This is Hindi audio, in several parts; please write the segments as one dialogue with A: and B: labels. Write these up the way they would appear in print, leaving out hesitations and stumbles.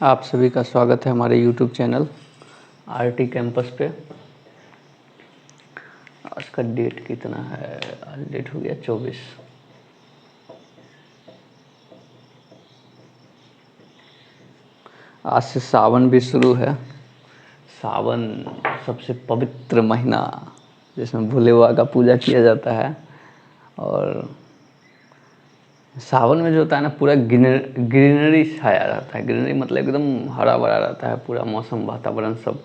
A: आप सभी का स्वागत है हमारे YouTube चैनल आरटी कैंपस पे। आज का डेट कितना है? आज डेट हो गया 24। आज से सावन भी शुरू है। सावन सबसे पवित्र महीना जिसमें भोले बाबा का पूजा किया जाता है। और सावन में जो होता है ना, पूरा ग्रीनरी छाया रहता है। ग्रीनरी मतलब एकदम हरा भरा रहता है पूरा मौसम, वातावरण सब।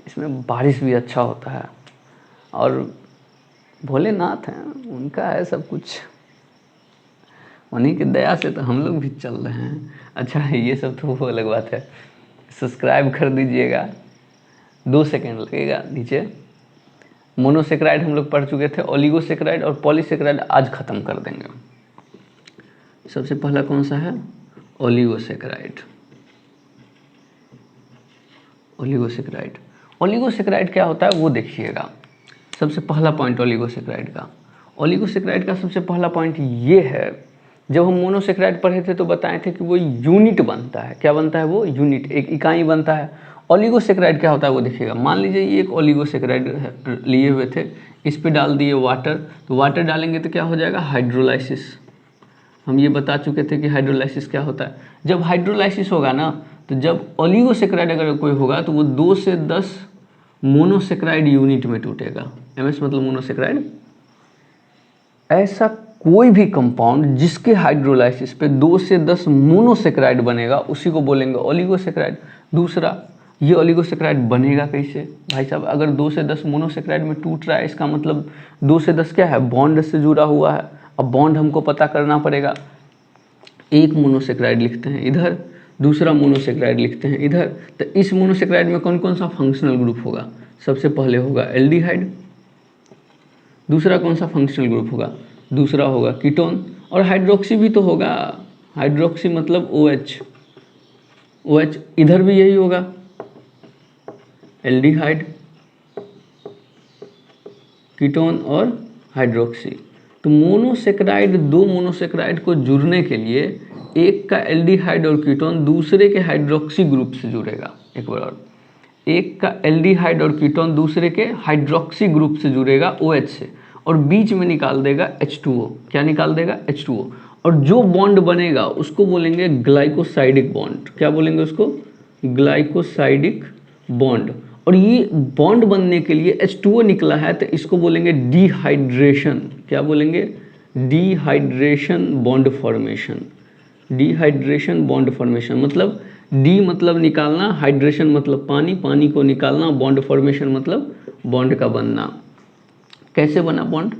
A: इसमें बारिश भी अच्छा होता है और भोलेनाथ हैं, उनका है सब कुछ। उन्हीं की दया से तो हम लोग भी चल रहे हैं। अच्छा, ये सब तो वो अलग बात है। सब्सक्राइब कर दीजिएगा, 2 सेकेंड लगेगा। नीचे मोनोसेक्राइड हम लोग पढ़ चुके थे, ओलिगोसेक्राइड और पॉलीसेक्राइड आज ख़त्म कर देंगे। सबसे पहला कौन सा है? ओलिगोसेक्राइड। ओलिगोसेक्राइड ओलिगोसेक्राइड क्या होता है वो देखिएगा। सबसे पहला पॉइंट ओलिगोसेक्राइड का सबसे पहला पॉइंट ये है। जब हम मोनोसेक्राइड पढ़े थे तो बताए थे कि वो यूनिट बनता है। क्या बनता है? वो यूनिट, एक इकाई बनता है। ओलिगोसेक्राइड क्या होता है वो देखिएगा। मान लीजिए ये एक ओलिगोसेक्राइड लिए हुए थे, इस पे डाल दिए वाटर, तो वाटर डालेंगे तो क्या हो जाएगा? हाइड्रोलाइसिस। हम ये बता चुके थे कि हाइड्रोलाइसिस क्या होता है। जब हाइड्रोलाइसिस होगा ना, तो जब ओलिगोसेक्राइड अगर कोई होगा तो वो 2 से 10 मोनोसेक्राइड यूनिट में टूटेगा। एमएस मतलब मोनोसेक्राइड। ऐसा कोई भी कंपाउंड जिसके हाइड्रोलाइसिस पे 2 से 10 मोनोसेक्राइड बनेगा उसी को बोलेंगे ओलिगोसेक्राइड। दूसरा, ये ओलिगोसेक्राइड बनेगा कैसे? भाई साहब, अगर 2 से 10 मोनोसेक्राइड में टूट रहा है, इसका मतलब 2 से 10 क्या है? बॉन्ड से जुड़ा हुआ है। अब बॉन्ड हमको पता करना पड़ेगा। एक मोनोसेक्राइड लिखते हैं इधर, दूसरा मोनोसेक्राइड लिखते हैं इधर। तो इस मोनोसेक्राइड में कौन कौन सा फंक्शनल ग्रुप होगा? सबसे पहले होगा एल्डिहाइड। दूसरा कौन सा फंक्शनल ग्रुप होगा? दूसरा होगा कीटोन। और हाइड्रोक्सी भी तो होगा। हाइड्रोक्सी मतलब OH। OH इधर भी यही होगा, एल्डिहाइड, कीटोन और हाइड्रोक्सी। तो मोनोसेक्राइड, 2 मोनोसेक्राइड को जुड़ने के लिए एक का एल्डिहाइड और कीटोन दूसरे के हाइड्रोक्सी ग्रुप से जुड़ेगा। एक बार और, एक का एल्डिहाइड और कीटोन दूसरे के हाइड्रोक्सी ग्रुप से जुड़ेगा OH से, और बीच में निकाल देगा H2O। क्या निकाल देगा? H2O। और जो बॉन्ड बनेगा उसको बोलेंगे ग्लाइकोसाइडिक बॉन्ड। क्या बोलेंगे उसको? Glycosidic bond. और ये बॉन्ड बनने के लिए H2O निकला है तो इसको बोलेंगे डिहाइड्रेशन। क्या बोलेंगे? Dehydration bond formation. Dehydration bond formation मतलब डी मतलब निकालना, हाइड्रेशन मतलब पानी, पानी को निकालना, बॉन्ड फॉर्मेशन मतलब बॉन्ड का बनना। कैसे बना बॉन्ड?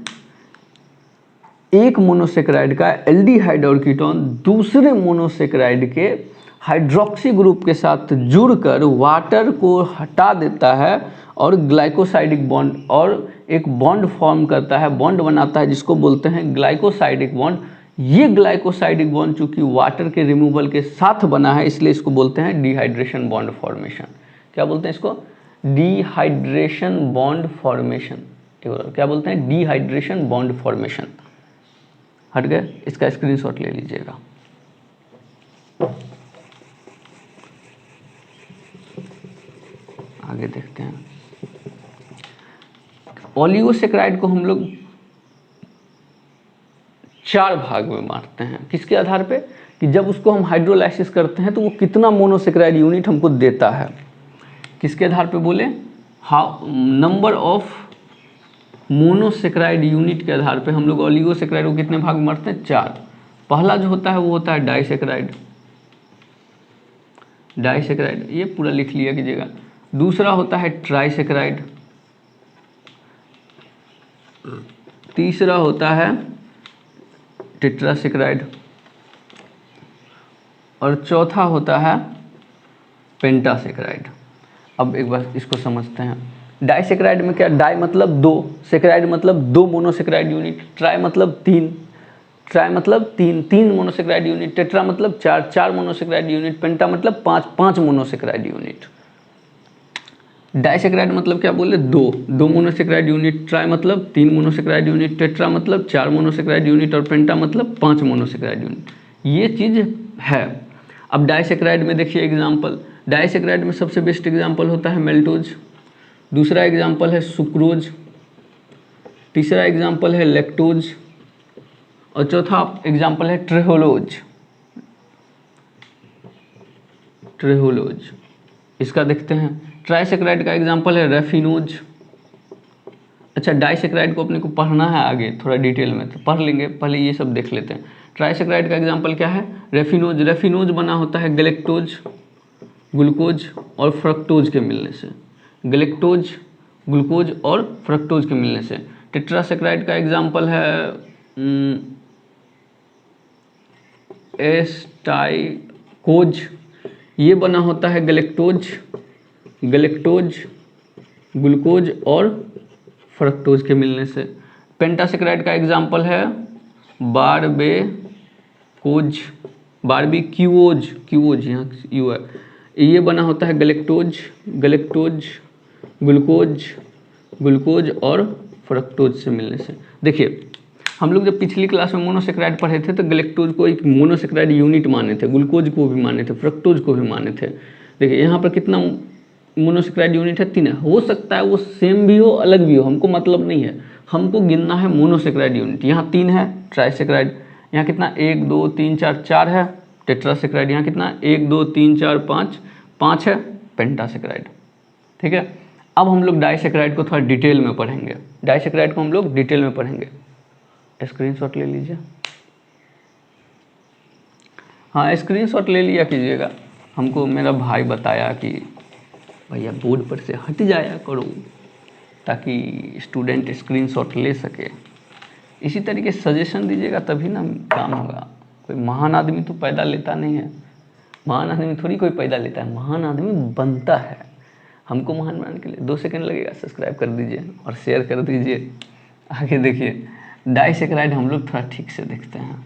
A: एक मोनोसेक्राइड का एल्डिहाइड और कीटोन दूसरे मोनोसेक्राइड के हाइड्रोक्सी ग्रुप के साथ जुड़कर वाटर को हटा देता है और ग्लाइकोसाइडिक बॉन्ड और एक बॉन्ड फॉर्म करता है, बॉन्ड बनाता है, जिसको बोलते हैं ग्लाइकोसाइडिक बॉन्ड। ये ग्लाइकोसाइडिक बॉन्ड चूंकि वाटर के रिमूवल के साथ बना है, इसलिए इसको बोलते हैं डिहाइड्रेशन बॉन्ड फॉर्मेशन। क्या बोलते हैं इसको? Dehydration bond formation. क्या बोलते हैं? Dehydration bond formation. हट गए? इसका स्क्रीनशॉट ले लीजिएगा। आगे देखते हैं। ओलिगोसेक्राइड को हम लोग 4 भाग में बांटते हैं। किसके आधार पे? कि जब उसको हम हाइड्रोलाइसिस करते हैं तो वो कितना मोनोसेक्राइड यूनिट हमको देता है। किसके आधार पे बोले? How number of monosaccharide unit के आधार पे हम लोग ओलिगोसेक्राइड को कितने भाग में बांटते हैं? 4। पहला जो होता है वो होता है डाइसेक्राइड। डाइसेक्राइड ये पूरा लिख लिया कीजिएगा। दूसरा होता है ट्राइसेक्राइड। तीसरा होता है टेट्रासेक्राइड। और चौथा होता है पेंटासेक्राइड। अब एक बार इसको समझते हैं। डाइसेक्राइड में क्या? डाई मतलब 2, सेक्राइड मतलब 2 मोनोसेक्राइड यूनिट, ट्राई मतलब 3, ट्राई मतलब 3 मोनोसेक्राइड यूनिट, टेट्रा मतलब 4 मोनोसेक्राइड यूनिट, पेंटा मतलब 5 मोनोसेक्राइड यूनिट। डाइसेक्राइड मतलब क्या बोले? 2 मोनोसेक्राइड यूनिट, ट्राई मतलब 3 मोनोसेक्राइड यूनिट, टेट्रा मतलब 4 मोनोसेक्राइड यूनिट और पेंटा मतलब 5 मोनोसेक्राइड यूनिट। ये चीज़ है। अब डाइसेक्राइड में देखिए एग्जाम्पल, डाइसेक्राइड में सबसे बेस्ट एग्जाम्पल होता है मेल्टोज, दूसरा एग्जाम्पल है सुक्रोज, तीसरा एग्जाम्पल है लैक्टोज और चौथा एग्जाम्पल है ट्रेहोलोज। ट्रेहोलोज इसका देखते हैं। ट्राइसेक्राइड का एग्जाम्पल है रेफिनोज। अच्छा, डाइसेक्राइड को अपने को पढ़ना है आगे थोड़ा डिटेल में तो पढ़ लेंगे, पहले ये सब देख लेते हैं। ट्राइसेक्राइड का एग्जाम्पल क्या है? रेफिनोज। रेफिनोज बना होता है गैलेक्टोज, ग्लूकोज और फ्रक्टोज के मिलने से, गैलेक्टोज, ग्लूकोज और फ्रक्टोज के मिलने से। टेट्रासेक्राइड का एग्जाम्पल है एस्टाइकोज, ये बना होता है गैलेक्टोज, ग्लूकोज और फ्रक्टोज के मिलने से। पेंटासेक्राइड का एग्जाम्पल है बारबेक्यूओज, यहाँ यू है, ये बना होता है गैलेक्टोज, ग्लूकोज और फ्रक्टोज से मिलने से। देखिए हम लोग जब पिछली क्लास में मोनोसेक्राइड पढ़े थे तो गैलेक्टोज को एक मोनोसेक्राइड यूनिट माने थे, ग्लूकोज को भी माने थे, फ्रक्टोज को भी माने थे। देखिए यहाँ पर कितना मोनोसेक्राइड यूनिट है? 3 है। हो सकता है वो सेम भी हो अलग भी हो, हमको मतलब नहीं है, हमको गिनना है मोनोसेक्राइड यूनिट। यहाँ 3 है ट्राइसेक्राइड, यहाँ कितना 1 2 3 4 4 है। टेट्रासेक्राइड यहाँ कितना 1 2 3 4 5 है। पेंटासेक्राइड, ठीक है। अब हम लोग डाइसेक्राइड को थोड़ा डिटेल में पढ़ेंगे, डाइसेक्राइड को हम लोग डिटेल में पढ़ेंगे। स्क्रीनशॉट ले लीजिए, हाँ स्क्रीनशॉट ले लिया कीजिएगा। हमको मेरा भाई बताया कि भैया बोर्ड पर से हट जाया करो ताकि स्टूडेंट स्क्रीनशॉट ले सके। इसी तरीके सजेशन दीजिएगा तभी ना काम होगा। कोई महान आदमी तो पैदा लेता नहीं है, महान आदमी थोड़ी कोई पैदा लेता है, महान आदमी बनता है। हमको महान बनाने के लिए 2 सेकंड लगेगा। सब्सक्राइब कर दीजिए और शेयर कर दीजिए। आगे देखिए डाइसेक्राइड हम लोग थोड़ा ठीक से देखते हैं।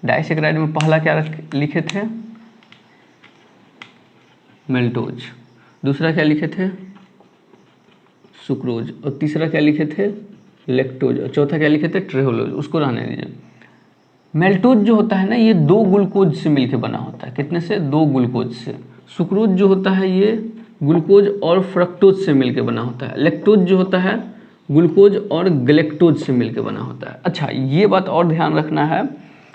A: डाइसेक्राइड में पहला क्या लिखे थे? मेल्टोज, दूसरा क्या लिखे थे? सुक्रोज और तीसरा क्या लिखे थे? लैक्टोज और चौथा क्या लिखे थे? ट्रेहोलोज। उसको रहने दीजिए। मेल्टोज जो होता है ना ये 2 ग्लूकोज से मिलकर बना होता है। कितने से? 2 ग्लूकोज से। सुक्रोज जो होता है ये ग्लूकोज और फ्रक्टोज से मिलकर बना होता है। लैक्टोज जो होता है ग्लूकोज और गैलेक्टोज से मिलकर बना होता है। अच्छा, ये बात और ध्यान रखना है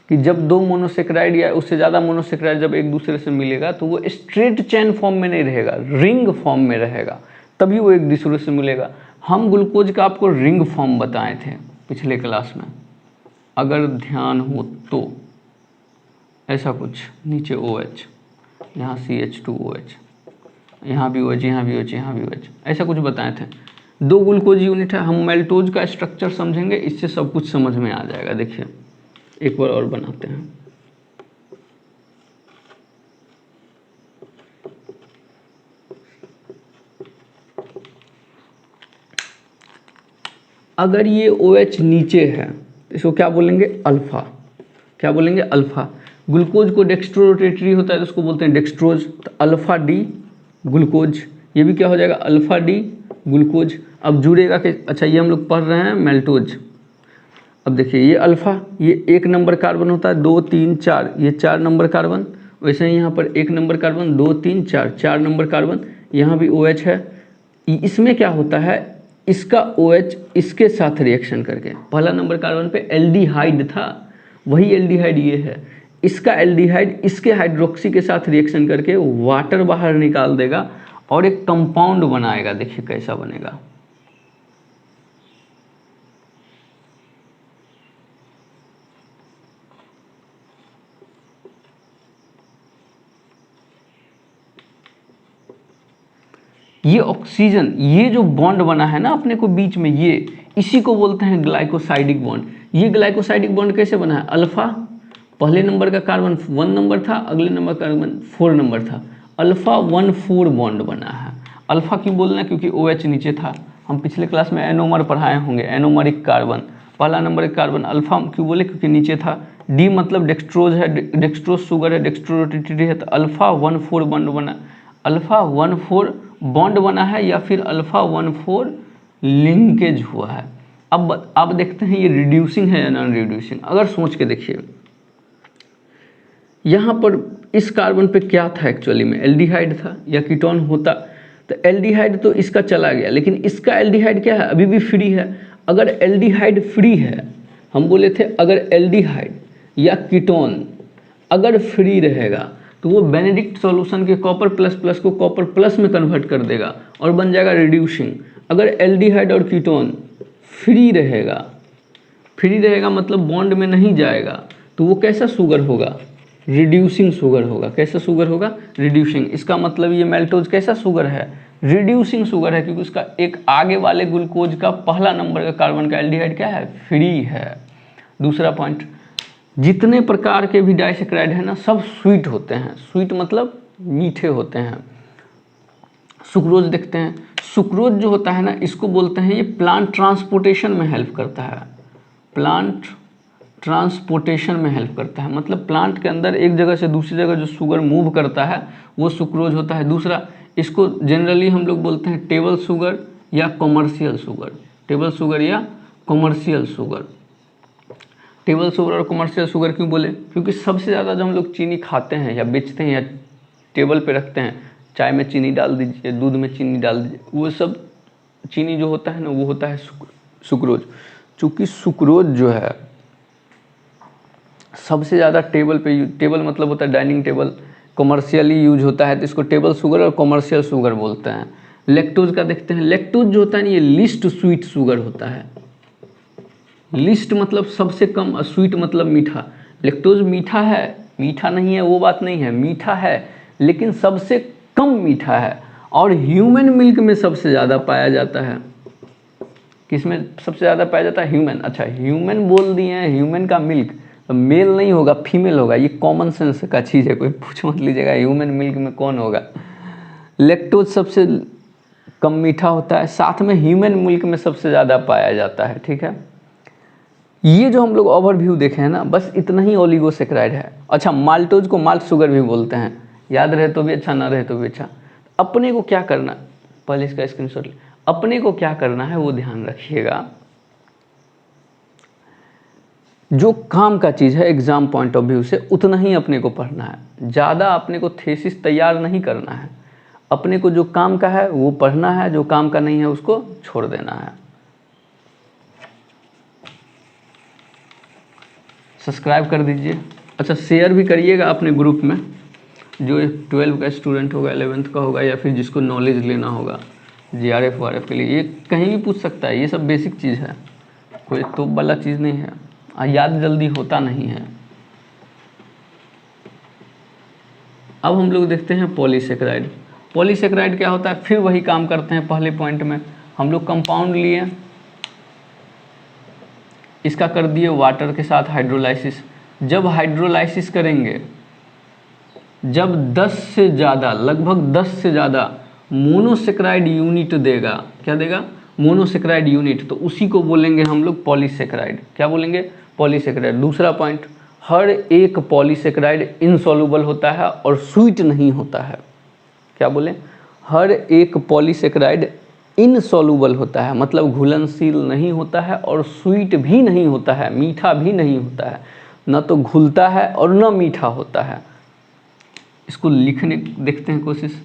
A: कि जब 2 मोनोसेक्राइड या उससे ज़्यादा मोनोसेक्राइड जब एक दूसरे से मिलेगा तो वो स्ट्रेट चेन फॉर्म में नहीं रहेगा, रिंग फॉर्म में रहेगा, तभी वो एक दूसरे से मिलेगा। हम ग्लूकोज का आपको रिंग फॉर्म बताए थे पिछले क्लास में, अगर ध्यान हो तो। ऐसा कुछ, नीचे OH, यहाँ CH2OH, यहाँ भी OH, यहाँ भी OH, यहाँ भी OH, ऐसा कुछ बताए थे। 2 ग्लूकोज यूनिट है। हम मेल्टोज का स्ट्रक्चर समझेंगे, इससे सब कुछ समझ में आ जाएगा। देखिए एक बार और बनाते हैं। अगर ये OH नीचे है तो इसको क्या बोलेंगे? अल्फा। क्या बोलेंगे? अल्फा। ग्लूकोज को डेक्स्ट्रोरोटेटरी होता है तो उसको बोलते हैं डेक्स्ट्रोज, तो अल्फा डी ग्लूकोज। ये भी क्या हो जाएगा? Alpha D glucose. अब जुड़ेगा कि अच्छा ये हम लोग पढ़ रहे हैं मेल्टोज। अब देखिए ये अल्फा, ये 1 नंबर कार्बन होता है, 2 3 4, ये 4 नंबर कार्बन। वैसे ही यहाँ पर 1 नंबर कार्बन, 2 3 4, 4 नंबर कार्बन। यहाँ भी OH है। इसमें क्या होता है? इसका OH इसके साथ रिएक्शन करके, पहला नंबर कार्बन पे एल्डिहाइड था, वही एल्डिहाइड ये है, इसका एल्डिहाइड इसके हाइड्रोक्सी के साथ रिएक्शन करके वाटर बाहर निकाल देगा और एक कंपाउंड बनाएगा। देखिए कैसा बनेगा। ये ऑक्सीजन, ये जो बॉन्ड बना है ना अपने को बीच में, ये इसी को बोलते हैं ग्लाइकोसाइडिक बॉन्ड। ये ग्लाइकोसाइडिक बॉन्ड कैसे बना है? अल्फा, पहले नंबर का कार्बन 1 नंबर था, अगले नंबर कार्बन 4 नंबर था, अल्फा 1,4 बॉन्ड बना है। अल्फा क्यों बोलना है? क्योंकि OH नीचे था। हम पिछले क्लास में एनोमर पढ़ाए होंगे, एनोमरिक कार्बन। पहला नंबर कार्बन अल्फा क्यों बोले? क्योंकि नीचे था। डी मतलब डेक्स्ट्रोज है, डेक्स्ट्रोज शुगर है, डेक्स्ट्रोरोटेटरी है, तो अल्फा 1,4 बॉन्ड बना। अल्फा 1,4 बॉन्ड बना है या फिर अल्फा 1,4 लिंकेज हुआ है। अब देखते हैं ये रिड्यूसिंग है या नॉन रिड्यूसिंग। अगर सोच के देखिए यहाँ पर इस कार्बन पे क्या था एक्चुअली में, एल्डिहाइड था या कीटोन होता, तो एल्डिहाइड तो इसका चला गया, लेकिन इसका एल्डिहाइड क्या है, अभी भी फ्री है। अगर एल्डिहाइड फ्री है, हम बोले थे अगर एल्डिहाइड या कीटोन अगर फ्री रहेगा तो वो बेनेडिक्ट सॉल्यूशन के कॉपर प्लस प्लस को कॉपर प्लस में कन्वर्ट कर देगा और बन जाएगा रिड्यूसिंग। अगर एल्डिहाइड और कीटोन फ्री रहेगा मतलब बॉन्ड में नहीं जाएगा, तो वो कैसा शुगर होगा, रिड्यूसिंग शुगर होगा। कैसा शुगर होगा, रिड्यूसिंग। इसका मतलब ये मेल्टोज कैसा शुगर है, रिड्यूसिंग शुगर है, क्योंकि उसका एक आगे वाले ग्लूकोज का पहला नंबर का कार्बन का एल्डिहाइड क्या है, फ्री है। दूसरा पॉइंट, जितने प्रकार के भी डाइसेक्राइड है ना, सब स्वीट होते हैं। स्वीट मतलब मीठे होते हैं। सुक्रोज देखते हैं, सुक्रोज जो होता है ना, इसको बोलते हैं ये प्लांट ट्रांसपोर्टेशन में हेल्प करता है। प्लांट ट्रांसपोर्टेशन में हेल्प करता है, मतलब प्लांट के अंदर एक जगह से दूसरी जगह जो शुगर मूव करता है वो सुक्रोज होता है। दूसरा, इसको जनरली हम लोग बोलते हैं टेबल शुगर या कॉमर्शियल शुगर। टेबल शुगर या कॉमर्शियल शुगर। टेबल शुगर और कॉमर्शियल शुगर क्यों बोले, क्योंकि सबसे ज़्यादा जब हम लोग चीनी खाते हैं या बेचते हैं या टेबल पे रखते हैं, चाय में चीनी डाल दीजिए, दूध में चीनी डाल दीजिए, वो सब चीनी जो होता है ना, वो होता है सुक्रोज। चूँकि सुक्रोज जो है सबसे ज़्यादा टेबल पे, टेबल मतलब होता है डाइनिंग टेबल, कॉमर्शियली यूज होता है, तो इसको टेबल शुगर और कॉमर्शियल शुगर बोलते हैं। लैक्टोज का देखते हैं, लैक्टोज जो होता है ना, ये लीस्ट स्वीट शुगर होता है। लिस्ट मतलब सबसे कम, स्वीट मतलब मीठा। लैक्टोज मीठा है, मीठा नहीं है वो बात नहीं है, मीठा है लेकिन सबसे कम मीठा है, और ह्यूमन मिल्क में सबसे ज़्यादा पाया जाता है। किसमें सबसे ज़्यादा पाया जाता है, ह्यूमन। अच्छा, ह्यूमन बोल दिए हैं, ह्यूमन का मिल्क तो मेल नहीं होगा, फीमेल होगा। ये कॉमन सेंस का चीज़ है, कोई पूछ मत लीजिएगा ह्यूमन मिल्क में कौन होगा। लैक्टोज सबसे कम मीठा होता है, साथ में ह्यूमन मिल्क में सबसे ज़्यादा पाया जाता है। ठीक है, ये जो हम लोग ओवरव्यू देखे हैं ना, बस इतना ही ओलिगोसेक्राइड है। अच्छा, माल्टोज को माल्ट शुगर भी बोलते हैं, याद रहे तो भी अच्छा, ना रहे तो भी अच्छा। अपने को क्या करना, पहले इसका स्क्रीनशॉट ले, अपने को क्या करना है वो ध्यान रखिएगा। जो काम का चीज़ है एग्जाम पॉइंट ऑफ व्यू से, उतना ही अपने को पढ़ना है। ज़्यादा अपने को थेसिस तैयार नहीं करना है। अपने को जो काम का है वो पढ़ना है, जो काम का नहीं है उसको छोड़ देना है। सब्सक्राइब कर दीजिए। अच्छा, शेयर भी करिएगा अपने ग्रुप में, जो 12 का स्टूडेंट होगा, 11th का होगा, या फिर जिसको नॉलेज लेना होगा GRF वारफ के लिए। ये कहीं भी पूछ सकता है, ये सब बेसिक चीज़ है, कोई तोप वाला चीज़ नहीं है, याद जल्दी होता नहीं है। अब हम लोग देखते हैं पॉलीसेक्राइड। पॉलीसेक्राइड क्या होता है, फिर वही काम करते हैं। पहले पॉइंट में हम लोग कंपाउंड लिए, इसका कर दिए वाटर के साथ हाइड्रोलाइसिस। जब हाइड्रोलाइसिस करेंगे, जब 10 से ज़्यादा, लगभग 10 से ज़्यादा मोनोसेक्राइड यूनिट देगा, क्या देगा, मोनोसेक्राइड यूनिट, तो उसी को बोलेंगे हम लोग पॉलीसेक्राइड। क्या बोलेंगे, पॉलीसेक्राइड। दूसरा पॉइंट, हर एक पॉलीसेक्राइड इनसॉल्युबल होता है और स्वीट नहीं होता है। क्या बोले, हर एक पॉलीसेक्राइड इनसॉल्युबल होता है, मतलब घुलनशील नहीं होता है और स्वीट भी नहीं होता है, मीठा भी नहीं होता है। न तो घुलता है और न मीठा होता है। इसको लिखने देखते हैं कोशिश।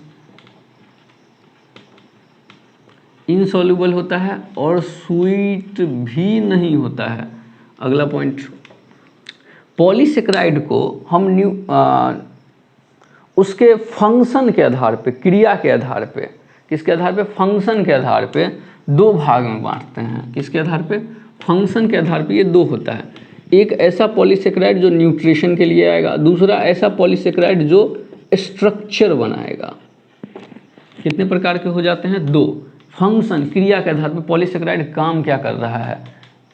A: इनसॉल्युबल होता है और स्वीट भी नहीं होता है। अगला पॉइंट, पॉलीसेक्राइड को हम उसके फंक्शन के आधार पे, क्रिया के आधार पे, किसके आधार पे, फंक्शन के आधार पे दो भाग में बांटते हैं। किसके आधार पे, फंक्शन के आधार पे ये दो होता है। एक ऐसा पॉलीसेक्राइड जो न्यूट्रिशन के लिए आएगा, दूसरा ऐसा पॉलीसेक्राइड जो स्ट्रक्चर बनाएगा। कितने प्रकार के हो जाते हैं, दो। फंक्शन, क्रिया के आधार पे पॉलीसेक्राइड काम क्या कर रहा है।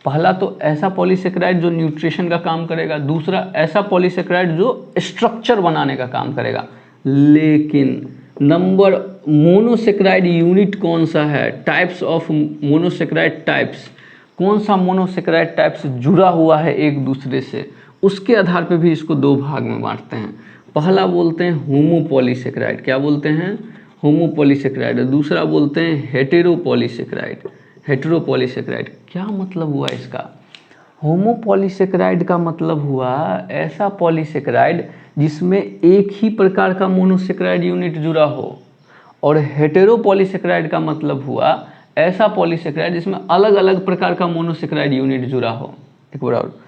A: पहला तो ऐसा पॉलीसेक्राइड जो न्यूट्रिशन का काम करेगा, दूसरा ऐसा पॉलीसेक्राइड जो स्ट्रक्चर बनाने का काम करेगा। लेकिन नंबर मोनोसेक्राइड यूनिट कौन सा है, टाइप्स ऑफ मोनोसेक्राइड टाइप्स, कौन सा मोनोसेक्राइड टाइप्स जुड़ा हुआ है एक दूसरे से, उसके आधार पे भी इसको दो भाग में बांटते हैं। पहला बोलते हैं होमोपॉलीसेक्राइड, क्या बोलते हैं, होमोपॉलीसेक्राइड। दूसरा बोलते हैं हेटेरोपॉलीसेक्राइड। हेटेरोपॉलीसेक्राइड क्या मतलब हुआ इसका, होमोपॉलीसेकेराइड का मतलब हुआ ऐसा पॉलीसेकेराइड जिसमें एक ही प्रकार का मोनोसेकेराइड यूनिट जुड़ा हो, और हेटेरोपॉलीसेकेराइड का मतलब हुआ ऐसा पॉलीसेकेराइड जिसमें अलग अलग प्रकार का मोनोसेकेराइड यूनिट जुड़ा हो। एक बार और,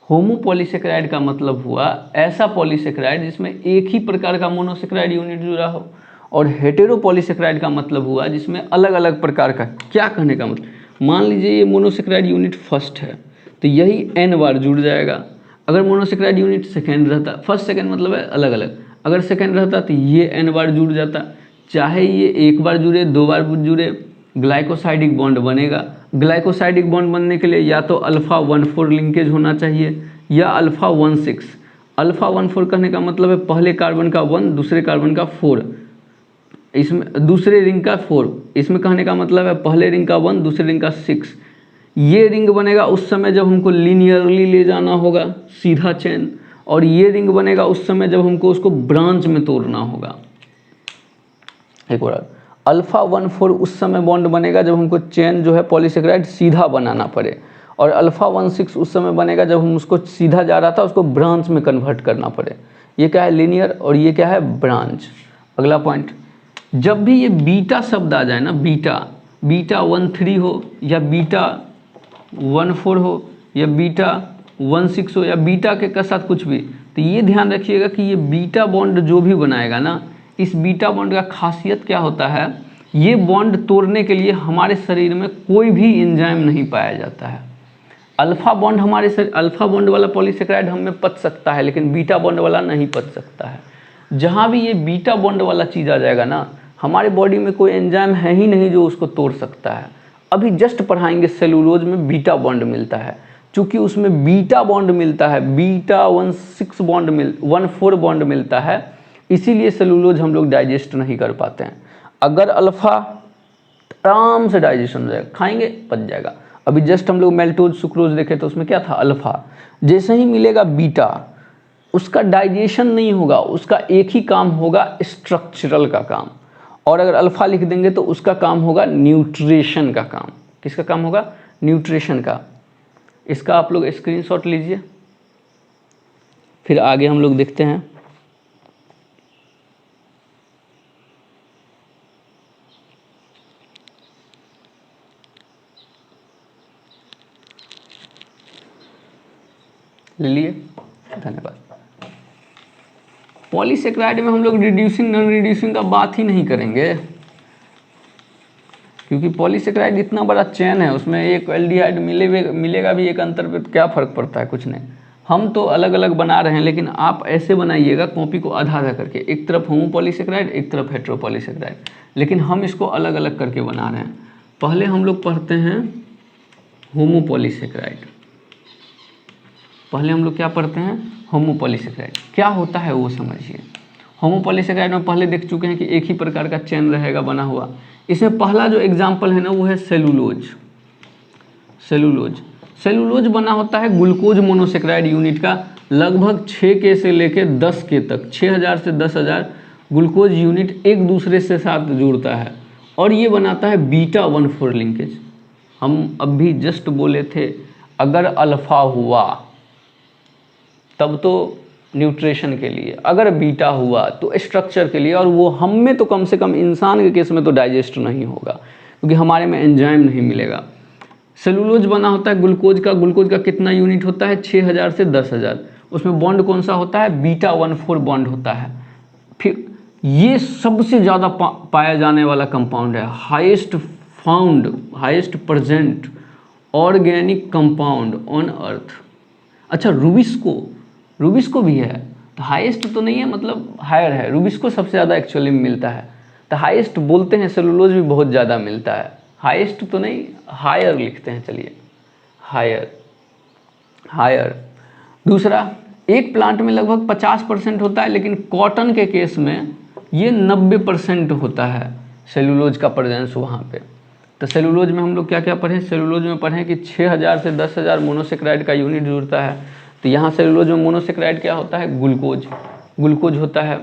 A: होमोपॉलीसेकेराइड का मतलब हुआ ऐसा पॉलीसेकेराइड जिसमें एक ही प्रकार का मोनोसेकेराइड यूनिट जुड़ा हो, और हेटेरोपॉलीसेकेराइड का मतलब हुआ जिसमें अलग अलग प्रकार का। क्या कहने का मतलब, मान लीजिए ये मोनोसेकेराइड यूनिट फर्स्ट है तो यही n बार जुड़ जाएगा। अगर मोनोसेकेराइड यूनिट सेकेंड रहता, फर्स्ट सेकेंड मतलब है अलग अलग, अगर सेकेंड रहता तो ये n बार जुड़ जाता, चाहे ये एक बार जुड़े दो बार जुड़े, ग्लाइकोसाइडिक बॉन्ड बनेगा। ग्लाइकोसाइडिक बॉन्ड बनने के लिए या तो अल्फा 1,4 लिंकेज होना चाहिए या अल्फा 1,6। अल्फा 1,4 कहने का मतलब है पहले कार्बन का 1 दूसरे कार्बन का 4, इसमें दूसरे रिंग का 4, इसमें कहने का मतलब है पहले रिंग का 1 दूसरे रिंग का 6। ये रिंग बनेगा उस समय जब हमको लीनियरली ले जाना होगा सीधा चेन, और ये रिंग बनेगा उस समय जब हमको उसको ब्रांच में तोड़ना होगा। एक बार, अल्फा 1,4 उस समय बॉन्ड बनेगा जब हमको चेन जो है पॉलीसेकेराइड सीधा बनाना पड़े, और अल्फा 1,6 उस समय बनेगा जब हम उसको सीधा जा रहा था उसको ब्रांच में कन्वर्ट करना पड़े। ये क्या है, लीनियर, और ये क्या है, ब्रांच। अगला पॉइंट, जब भी ये बीटा शब्द आ जाए ना, बीटा 1,3 हो या बीटा 1,4 हो या बीटा 1,6 हो या बीटा के साथ कुछ भी, तो ये ध्यान रखिएगा कि ये बीटा बॉन्ड जो भी बनाएगा ना, इस बीटा बॉन्ड का खासियत क्या होता है, ये बॉन्ड तोड़ने के लिए हमारे शरीर में कोई भी एंजाइम नहीं पाया जाता है। अल्फा बॉन्ड हमारे शरीर, अल्फा बॉन्ड वाला पॉलीसेकेराइड हम में पच सकता है लेकिन बीटा बॉन्ड वाला नहीं पच सकता है। जहाँ भी ये बीटा बॉन्ड वाला चीज़ आ जाएगा ना, हमारे बॉडी में कोई एंजाइम है ही नहीं जो उसको तोड़ सकता है। अभी जस्ट पढ़ाएंगे सेलुलोज में बीटा बॉन्ड मिलता है, चूँकि उसमें बीटा बॉन्ड मिलता है, बीटा 1,4 बॉन्ड मिलता है, इसीलिए सेलुलोज हम लोग डाइजेस्ट नहीं कर पाते हैं। अगर अल्फा आराम से डाइजेशन हो जाएगा, खाएंगे पच जाएगा। अभी जस्ट हम लोग मेल्टोज सुक्रोज देखे तो उसमें क्या था, अल्फा। जैसे ही मिलेगा बीटा, उसका डाइजेशन नहीं होगा, उसका एक ही काम होगा स्ट्रक्चरल का काम, और अगर अल्फा लिख देंगे तो उसका काम होगा न्यूट्रिशन का काम। किसका काम होगा, न्यूट्रिशन का। इसका आप लोग स्क्रीनशॉट लीजिए, फिर आगे हम लोग देखते हैं। ले लिए, धन्यवाद। पॉलीसेकेराइड में हम लोग रिड्यूसिंग नॉन रिड्यूसिंग का बात ही नहीं करेंगे, क्योंकि पॉलीसेकेराइड इतना बड़ा चेन है, उसमें एक एल्डिहाइड मिलेगा भी एक अंतर पे, क्या फ़र्क पड़ता है, कुछ नहीं। हम तो अलग अलग बना रहे हैं, लेकिन आप ऐसे बनाइएगा कॉपी को आधा आधा करके, एक तरफ होमोपॉलीसेकेराइड एक तरफ हेटेरोपॉलीसेकेराइड, लेकिन हम इसको अलग अलग करके बना रहे हैं। पहले हम लोग पढ़ते हैं होमोपॉलीसेकेराइड। पहले हम लोग क्या पढ़ते हैं, होमोपॉलीसेकेराइड क्या होता है वो समझिए। होमोपॉलीसेकेराइड में पहले देख चुके हैं कि एक ही प्रकार का चेन रहेगा बना हुआ। इसमें पहला जो एग्जाम्पल है ना वो है सेलुलोज। सेलुलोज बना होता है ग्लूकोज मोनोसेकेराइड यूनिट का, लगभग 6K से लेकर 10K तक, 6,000 से 10,000 ग्लूकोज यूनिट एक दूसरे से साथ जुड़ता है, और ये बनाता है बीटा 1,4 लिंकेज। हम अभी जस्ट बोले थे अगर अल्फा हुआ तब तो न्यूट्रिशन के लिए, अगर बीटा हुआ तो स्ट्रक्चर के लिए, और वो हम में तो कम से कम इंसान के केस में तो डाइजेस्ट नहीं होगा क्योंकि हमारे में एंजाइम नहीं मिलेगा। सेलुलोज बना होता है ग्लूकोज का कितना यूनिट होता है, 6,000 से 10,000। उसमें बॉन्ड कौन सा होता है, बीटा 1,4 बॉन्ड होता है। फिर ये सबसे ज़्यादा पाया जाने वाला कंपाउंड है, highest present organic compound on earth. अच्छा, रूबिस्को भी है, तो हाईएस्ट तो नहीं है, मतलब हायर है। रूबिस्को सबसे ज़्यादा एक्चुअली में मिलता है, तो हाईएस्ट बोलते हैं, सेलुलोज भी बहुत ज़्यादा मिलता है। हाईएस्ट तो नहीं, हायर लिखते हैं, चलिए हायर। दूसरा, एक प्लांट में लगभग 50% होता है, लेकिन कॉटन के केस में ये 90% होता है सेलुलोज का प्रेजेंस वहाँ पे। तो सेलुलोज में हम लोग क्या क्या पढ़ें, सेलुलोज में पढ़ें कि 6,000 से 10,000 मोनोसेकेराइड का यूनिट जुड़ता है। तो यहाँ सेलुलोज में मोनोसेकेराइड क्या होता है, ग्लूकोज होता है।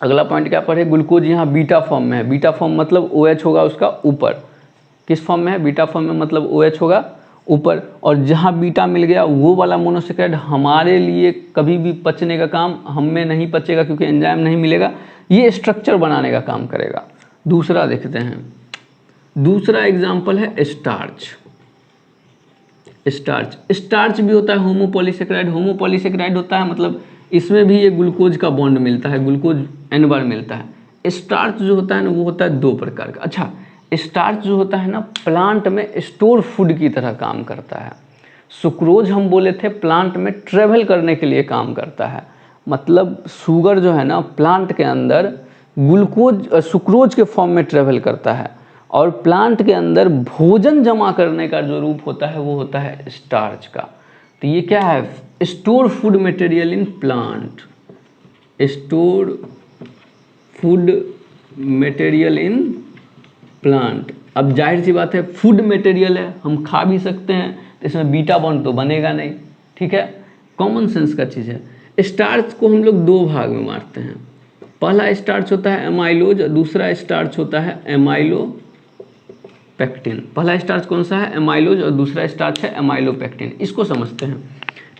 A: अगला पॉइंट क्या पढ़े, ग्लूकोज यहाँ बीटा फॉर्म में है। बीटा फॉर्म मतलब OH होगा उसका ऊपर। किस फॉर्म में है, बीटा फॉर्म में मतलब OH होगा ऊपर, और जहाँ बीटा मिल गया वो वाला मोनोसेक्राइड हमारे लिए कभी भी पचने का काम हम में नहीं पचेगा, क्योंकि एंजाइम नहीं मिलेगा, ये स्ट्रक्चर बनाने का काम करेगा। दूसरा देखते हैं, दूसरा एग्जाम्पल है स्टार्च। स्टार्च भी होता है होमोपॉलीसेक्राइड। होमोपॉलीसेक्राइड होता है मतलब इसमें भी ये ग्लूकोज का बॉन्ड मिलता है, ग्लूकोज n बार मिलता है। स्टार्च जो होता है ना वो होता है दो प्रकार का। अच्छा, स्टार्च जो होता है ना प्लांट में स्टोर फूड की तरह काम करता है। सुक्रोज हम बोले थे प्लांट में ट्रेवल करने के लिए काम करता है, मतलब शुगर जो है ना प्लांट के अंदर ग्लूकोज सुक्रोज के फॉर्म में ट्रेवल करता है, और प्लांट के अंदर भोजन जमा करने का जो रूप होता है वो होता है स्टार्च का। तो ये क्या है, store food material in plant, store food material in plant. अब जाहिर सी बात है फूड मटेरियल है, हम खा भी सकते हैं, तो इसमें बीटा बॉन्ड तो बनेगा नहीं, ठीक है, कॉमन सेंस का चीज़ है। स्टार्च को हम लोग दो भाग में बांटते हैं, पहला स्टार्च होता है एमाइलोज, दूसरा स्टार्च होता है एमाइलोपेक्टिन। पहला स्टार्च कौन सा है, एमाइलोज, और दूसरा स्टार्च है एमाइलोपेक्टिन। इसको समझते हैं।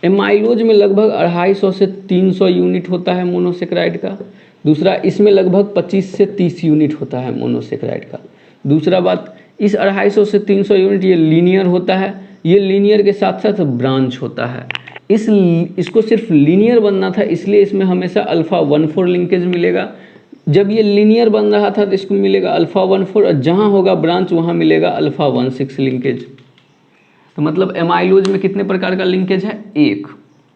A: एमाइलोज में लगभग 250 से 300 यूनिट होता है मोनोसेक्राइड का, दूसरा इसमें लगभग 25 से 30 यूनिट होता है मोनोसेक्राइड का। दूसरा बात, इस 250 से 300 यूनिट ये लीनियर होता है, ये लीनियर के साथ साथ ब्रांच होता है। इसको सिर्फ लीनियर बनना था, इसलिए इसमें हमेशा अल्फा 1,4 लिंकेज मिलेगा। जब ये लीनियर बन रहा था तो इसको मिलेगा अल्फा 1,4, और जहाँ होगा ब्रांच वहाँ मिलेगा अल्फा 1,6 लिंकेज। तो मतलब एमाइलोज में कितने प्रकार का लिंकेज है, एक,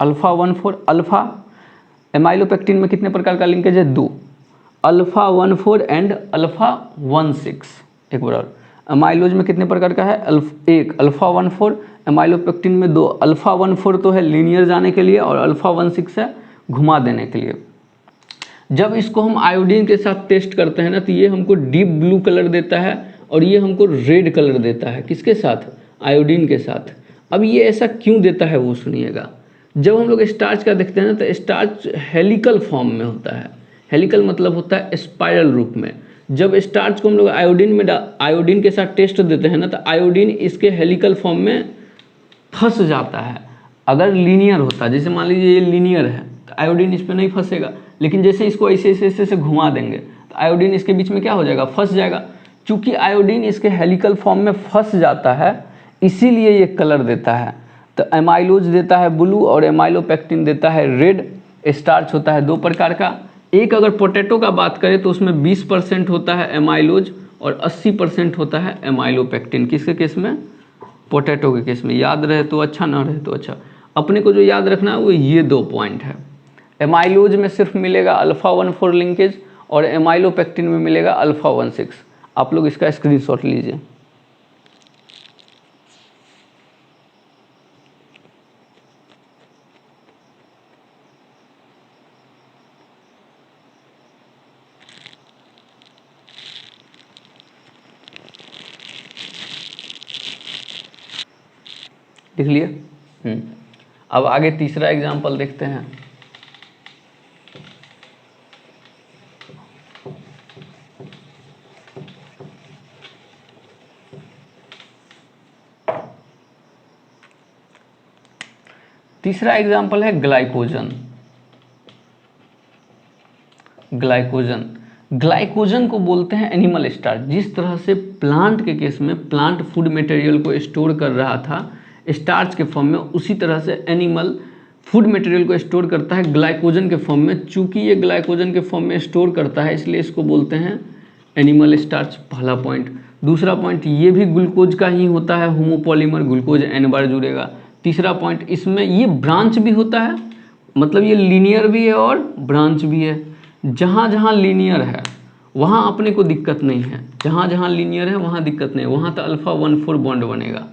A: अल्फा 1,4 अल्फा। एमाइलोपेक्टिन में कितने प्रकार का लिंकेज है, दो, अल्फा 1,4 एंड अल्फा 1,6। एक बार, एमाइलोज में कितने प्रकार का है, एक, अल्फा 1,4, एमाइलोपेक्टिन में दो, अल्फा 1,4 तो है लीनियर जाने के लिए और अल्फा 1,6 है घुमा देने के लिए। जब इसको हम आयोडीन के साथ टेस्ट करते हैं ना तो ये हमको डीप ब्लू कलर देता है और ये हमको रेड कलर देता है, किसके साथ, आयोडीन के साथ। अब ये ऐसा क्यों देता है वो सुनिएगा। जब हम लोग स्टार्च का देखते हैं ना तो स्टार्च हेलिकल फॉर्म में होता है, हेलिकल मतलब होता है स्पाइरल रूप में। जब स्टार्च को हम लोग आयोडीन के साथ टेस्ट देते हैं ना तो आयोडीन इसके हेलिकल फॉर्म में फंस जाता है। अगर लीनियर होता, जैसे मान लीजिए ये लीनियर है तो आयोडीन इस पर नहीं फंसेगा, लेकिन जैसे इसको ऐसे ऐसे ऐसे घुमा देंगे तो आयोडीन इसके बीच में क्या हो जाएगा, फंस जाएगा। चूँकि आयोडीन इसके हेलिकल फॉर्म में फंस जाता है इसीलिए ये कलर देता है। तो एमाइलोज देता है ब्लू और एमाइलोपेक्टिन देता है रेड। स्टार्च होता है दो प्रकार का, एक अगर पोटैटो का बात करें तो उसमें 20% होता है एमाइलोज और 80% होता है एमाइलोपेक्टिन। किसके केस में, पोटैटो के केस में। याद रहे तो अच्छा, ना रहे तो अच्छा। अपने को जो याद रखना है वो ये दो पॉइंट है। एमाइलोज में सिर्फ मिलेगा अल्फा 1,4 लिंकेज और एमाइलोपेक्टिन में मिलेगा अल्फा 1,6। आप लोग इसका स्क्रीनशॉट लीजिए। लिख लिए। अब आगे तीसरा एग्जाम्पल देखते हैं। तीसरा एग्जाम्पल है ग्लाइकोजन। ग्लाइकोजन को बोलते हैं एनिमल स्टार्च। जिस तरह से प्लांट के केस में प्लांट फूड मटेरियल को स्टोर कर रहा था स्टार्च के फॉर्म में, उसी तरह से एनिमल फूड मटेरियल को स्टोर करता है ग्लाइकोजन के फॉर्म में। चूंकि ये ग्लाइकोजन के फॉर्म में स्टोर करता है इसलिए इसको बोलते हैं एनिमल स्टार्च, पहला पॉइंट। दूसरा पॉइंट, ये भी ग्लूकोज का ही होता है, होमोपॉलीमर, ग्लूकोज n बार जुड़ेगा। तीसरा पॉइंट, इसमें ये ब्रांच भी होता है, मतलब ये लीनियर भी है और ब्रांच भी है। जहाँ जहाँ लीनियर है वहाँ अपने को दिक्कत नहीं है, जहाँ जहाँ लीनियर है वहाँ दिक्कत नहीं है, वहाँ तो अल्फा 1,4 बॉन्ड बनेगा,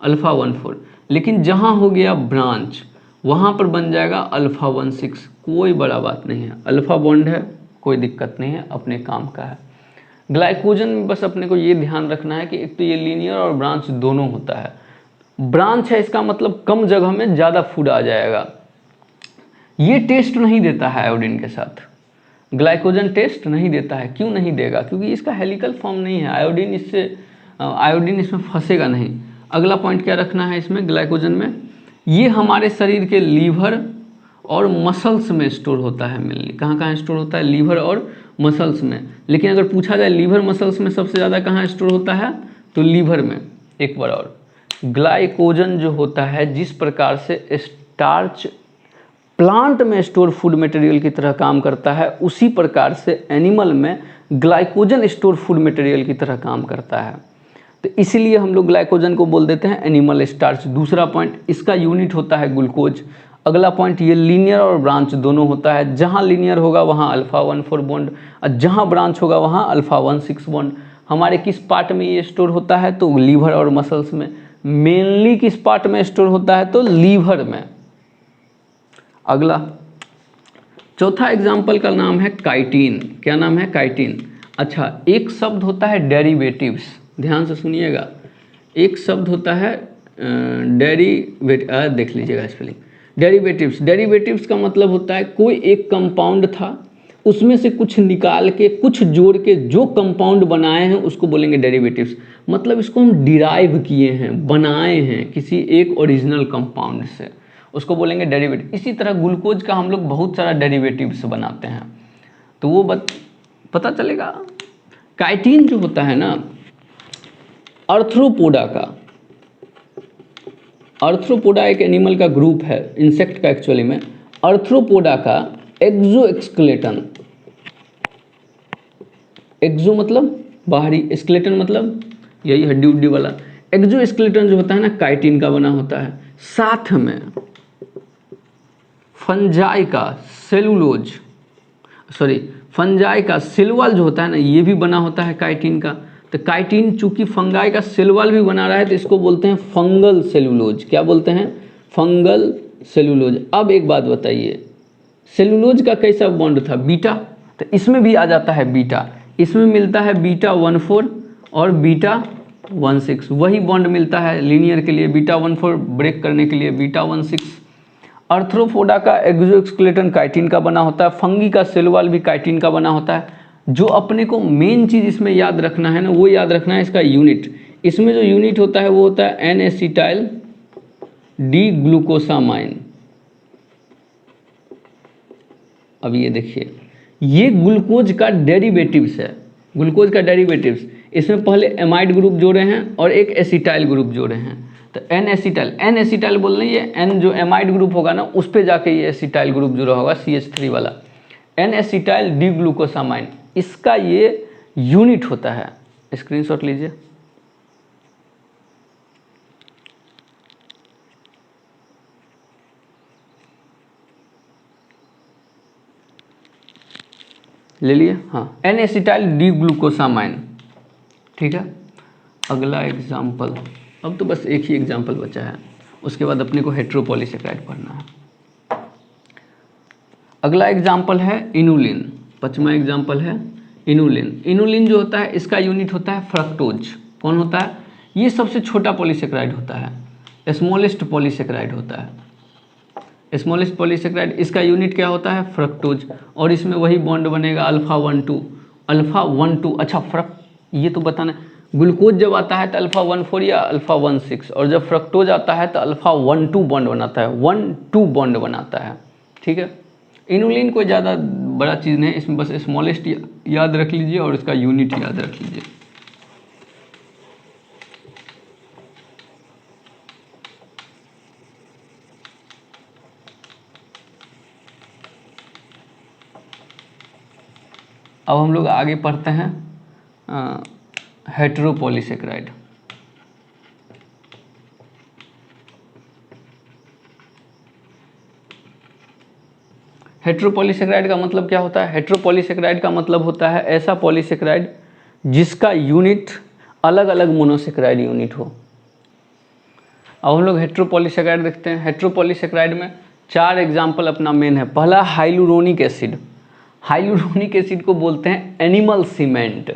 A: अल्फा 1,4। लेकिन जहाँ हो गया ब्रांच वहाँ पर बन जाएगा अल्फा 1,6। कोई बड़ा बात नहीं है, अल्फा बॉन्ड है, कोई दिक्कत नहीं है, अपने काम का है। ग्लाइकोजन में बस अपने को ये ध्यान रखना है कि एक तो ये लीनियर और ब्रांच दोनों होता है। ब्रांच है इसका मतलब कम जगह में ज़्यादा फूड आ जाएगा। ये टेस्ट नहीं देता है आयोडीन के साथ, ग्लाइकोजन टेस्ट नहीं देता है। क्यों नहीं देगा, क्योंकि इसका हेलिकल फॉर्म नहीं है, आयोडीन इसमें फंसेगा नहीं। अगला पॉइंट क्या रखना है इसमें ग्लाइकोजन में, ये हमारे शरीर के लीवर और मसल्स में स्टोर होता है। मेनली कहाँ कहाँ स्टोर होता है, लीवर और मसल्स में। लेकिन अगर पूछा जाए लीवर मसल्स में सबसे ज़्यादा कहाँ स्टोर होता है, तो लीवर में। एक बार और, ग्लाइकोजन जो होता है जिस प्रकार से स्टार्च प्लांट में स्टोर फूड मटेरियल की तरह काम करता है, उसी प्रकार से एनिमल में ग्लाइकोजन स्टोर फूड मटेरियल की तरह काम करता है। तो इसीलिए हम लोग ग्लाइकोजन को बोल देते हैं एनिमल स्टार्च। दूसरा पॉइंट, इसका यूनिट होता है ग्लूकोज। अगला पॉइंट, ये लीनियर और ब्रांच दोनों होता है। जहाँ लीनियर होगा वहाँ अल्फा 1,4 बॉन्ड, और जहाँ ब्रांच होगा वहाँ अल्फा 1,6 बॉन्ड। हमारे किस पार्ट में ये स्टोर होता है, तो लीवर और मसल्स में। मेनली किस पार्ट में स्टोर होता है, तो लीवर में। अगला चौथा एग्जाम्पल का नाम है काइटिन। क्या नाम है, काइटिन। अच्छा, एक शब्द होता है डेरिवेटिव्स, ध्यान से सुनिएगा। एक शब्द होता है देख लीजिएगा स्पेलिंग, डेरिवेटिव्स। डेरिवेटिव्स का मतलब होता है कोई एक कंपाउंड था, उसमें से कुछ निकाल के कुछ जोड़ के जो कंपाउंड बनाए हैं उसको बोलेंगे डेरिवेटिव्स। मतलब इसको हम डिराइव किए हैं, बनाए हैं किसी एक ओरिजिनल कंपाउंड से, उसको बोलेंगे डेरिवेटिव। इसी तरह ग्लूकोज का हम लोग बहुत सारा डेरिवेटिव्स बनाते हैं, तो वो पता चलेगा। काइटिन जो होता है ना, आर्थ्रोपोडा एक एनिमल का ग्रुप है, इंसेक्ट का एक्चुअली में। आर्थ्रोपोडा का एक्सोस्केलेटन, एक्सो मतलब बाहरी, स्केलेटन मतलब यही हड्डी उड्डी वाला। एक्सोस्केलेटन जो होता है ना, काइटिन का बना होता है। साथ में फंजाई का सेल वॉल जो होता है ना, ये भी बना होता है काइटिन का। तो काइटिन चूंकि फंगाई का सेल वॉल भी बना रहा है, तो इसको बोलते हैं फंगल सेलुलोज। क्या बोलते हैं, फंगल सेलुलोज। अब एक बात बताइए, सेलुलोज का कैसा बॉन्ड था, बीटा, तो इसमें भी आ जाता है बीटा। इसमें मिलता है बीटा 14 और बीटा 16, वही बॉन्ड मिलता है लीनियर के लिए, बीटा 14 ब्रेक करने के लिए बीटा 16। आर्थ्रोपोडा का एक्सोस्केलेटन काइटिन का बना होता है, फंगी का सेल वॉल भी काइटिन का बना होता है। जो अपने को मेन चीज़ इसमें याद रखना है ना, वो याद रखना है इसका यूनिट। इसमें जो यूनिट होता है वो होता है एन एसिटाइल डी ग्लूकोसामाइन। अब ये देखिए, ये ग्लूकोज का डेरिवेटिव्स है, ग्लूकोज का डेरिवेटिव्स। इसमें पहले एमाइड ग्रुप जोड़े हैं और एक एसिटाइल ग्रुप जोड़े हैं। तो एन एसिटाइल बोल रहे हैं, ये एन जो एमाइड ग्रुप होगा ना, उस पे जाके ये एसिटाइल ग्रुप जुड़ा होगा, CH3 वाला। एन एसिटाइल डी ग्लूकोसामाइन, इसका ये यूनिट होता है। स्क्रीनशॉट लीजिए। ले लिए, हाँ, एन एसिटाइल डी ग्लूकोसामाइन। ठीक है, अगला एग्जाम्पल, अब तो बस एक ही एग्जाम्पल बचा है, उसके बाद अपने को हेट्रोपॉलीसेकेराइड पढ़ना है। अगला एग्जाम्पल है इनुलिन। 5वां एग्जाम्पल है इनुलिन। इनुलिन जो होता है, इसका यूनिट होता है फ्रक्टोज। कौन होता है, ये सबसे छोटा पॉलीसेकेराइड होता है, स्मॉलेस्ट पॉलीसेकेराइड होता है। स्मॉलेस्ट पॉलीसेकेराइड, इसका यूनिट क्या होता है, फ्रक्टोज। और इसमें वही बॉन्ड बनेगा अल्फा 1,2। अच्छा, ये तो बताना, ग्लूकोज जब आता है तो अल्फा 14 या अल्फा 16, और जब फ्रक्टोज आता है तो अल्फा 1,2 बॉन्ड बनाता है, 1,2 बॉन्ड बनाता है। ठीक है, इनुलिन कोई ज़्यादा बड़ा चीज़ नहीं है, इसमें बस स्मॉलेस्ट याद रख लीजिए और इसका यूनिट याद रख लीजिए। अब हम लोग आगे पढ़ते हैं हेट्रोपॉलीसेकेराइड। हेट्रोपॉलीसेकेराइड का मतलब क्या होता है, हेट्रोपॉलीसेकेराइड का मतलब होता है ऐसा पॉलीसेकेराइड जिसका यूनिट अलग अलग मोनोसेकेराइड यूनिट हो। अब हम लोग हेट्रोपॉलीसेकेराइड देखते हैं। हेट्रोपॉलीसेकेराइड में 4 एग्जाम्पल अपना मेन है। पहला हाइलुरोनिक एसिड। हाइलुरोनिक एसिड को बोलते हैं एनिमल सीमेंट,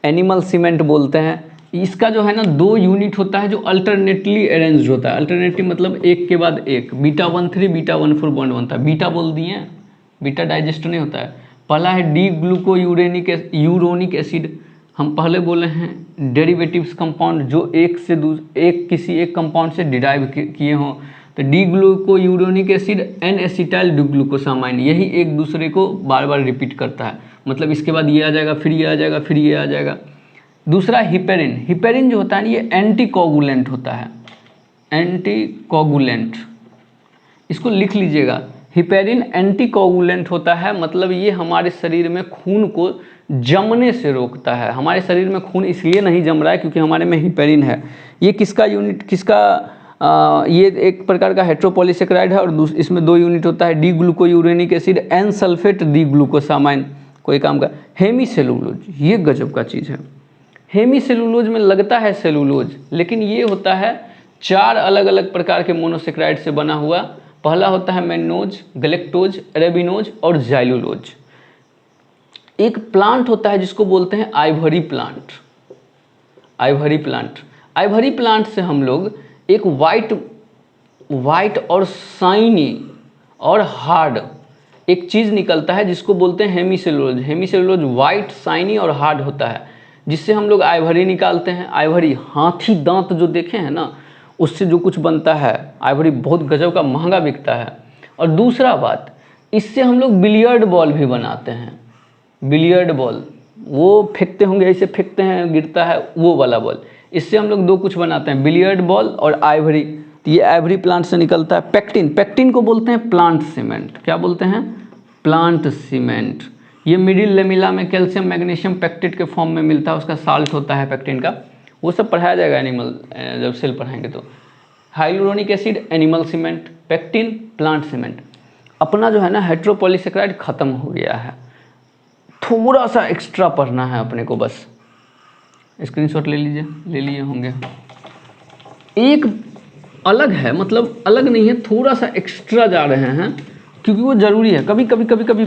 A: एनिमल सीमेंट बोलते हैं। इसका जो है ना 2 यूनिट होता है जो अल्टरनेटली अरेंज्ड होता है। अल्टरनेटली मतलब एक के बाद एक, बीटा 13 बीटा 14 बॉन्ड बनता है। बीटा बोल दिए, बीटा डाइजेस्ट नहीं होता है। पहला है डी ग्लूको यूरोनिक एसिड, हम पहले बोले हैं डेरिवेटिव्स कंपाउंड जो किसी एक कंपाउंड से डिराइव किए हों, तो डी ग्लूकोयूरोनिक एसिड एन एसिटाइल डिग्लूकोसामाइन, यही एक दूसरे को बार बार रिपीट करता है। मतलब इसके बाद ये आ जाएगा, फिर ये आ जाएगा, फिर ये आ जाएगा। दूसरा हिपेरिन, हिपेरिन जो होता है ये एंटी कोगुलेंट होता है, एंटी कोगुलेंट, इसको लिख लीजिएगा। हिपेरिन एंटी कोगुलेंट होता है, मतलब ये हमारे शरीर में खून को जमने से रोकता है। हमारे शरीर में खून इसलिए नहीं जम रहा है क्योंकि हमारे में हिपेरिन है। ये किसका यूनिट, ये एक प्रकार का हेट्रोपॉलीसेकेराइड है और इसमें 2 यूनिट होता है, D glucuronic acid N sulphate D glucosamine, कोई काम का। हेमीसेलुलोज, ये गजब का चीज़ है। हेमीसेलुलोज में लगता है सेलुलोज, लेकिन ये होता है 4 अलग अलग प्रकार के मोनोसेकेराइड से बना हुआ। पहला होता है मैन्नोज, गलेक्टोज, अरेबिनोज और जाइलुलोज। एक प्लांट होता है जिसको बोलते हैं Ivory plant. Ivory plant, Ivory plant से हम लोग एक वाइट और शाइनी और हार्ड एक चीज़ निकलता है जिसको बोलते हैं हेमीसेलुलोज। हेमीसेलुलोज वाइट, शाइनी और हार्ड होता है, जिससे हम लोग आइवरी निकालते हैं। आइवरी, हाथी दांत जो देखे हैं ना, उससे जो कुछ बनता है आइवरी, बहुत गजब का महंगा बिकता है। और दूसरा बात, इससे हम लोग बिलियर्ड बॉल भी बनाते हैं। बिलियर्ड बॉल, वो फेंकते होंगे, ऐसे फेंकते हैं, गिरता है, वो वाला बॉल। इससे हम लोग 2 कुछ बनाते हैं, बिलियर्ड बॉल और आइवरी। तो ये आइवरी प्लांट से निकलता है। पेक्टिन, पेक्टिन को बोलते हैं प्लांट सीमेंट। क्या बोलते हैं? Plant cement. ये मिडिल लेमिला में कैल्शियम मैग्नीशियम पेक्टिट के फॉर्म में मिलता है, उसका साल्ट होता है पेक्टिन का। वो सब पढ़ाया जाएगा एनिमल, जब सेल पढ़ाएंगे तो। Hyaluronic acid animal cement, pectin plant cement. अपना जो है ना हेट्रोपॉलीसेकेराइड खत्म हो गया है, थोड़ा सा एक्स्ट्रा पढ़ना है अपने को बस। स्क्रीनशॉट ले लीजिए, ले लिए होंगे। एक अलग है, मतलब अलग नहीं है, थोड़ा सा एक्स्ट्रा जा रहे हैं क्योंकि वो ज़रूरी है। कभी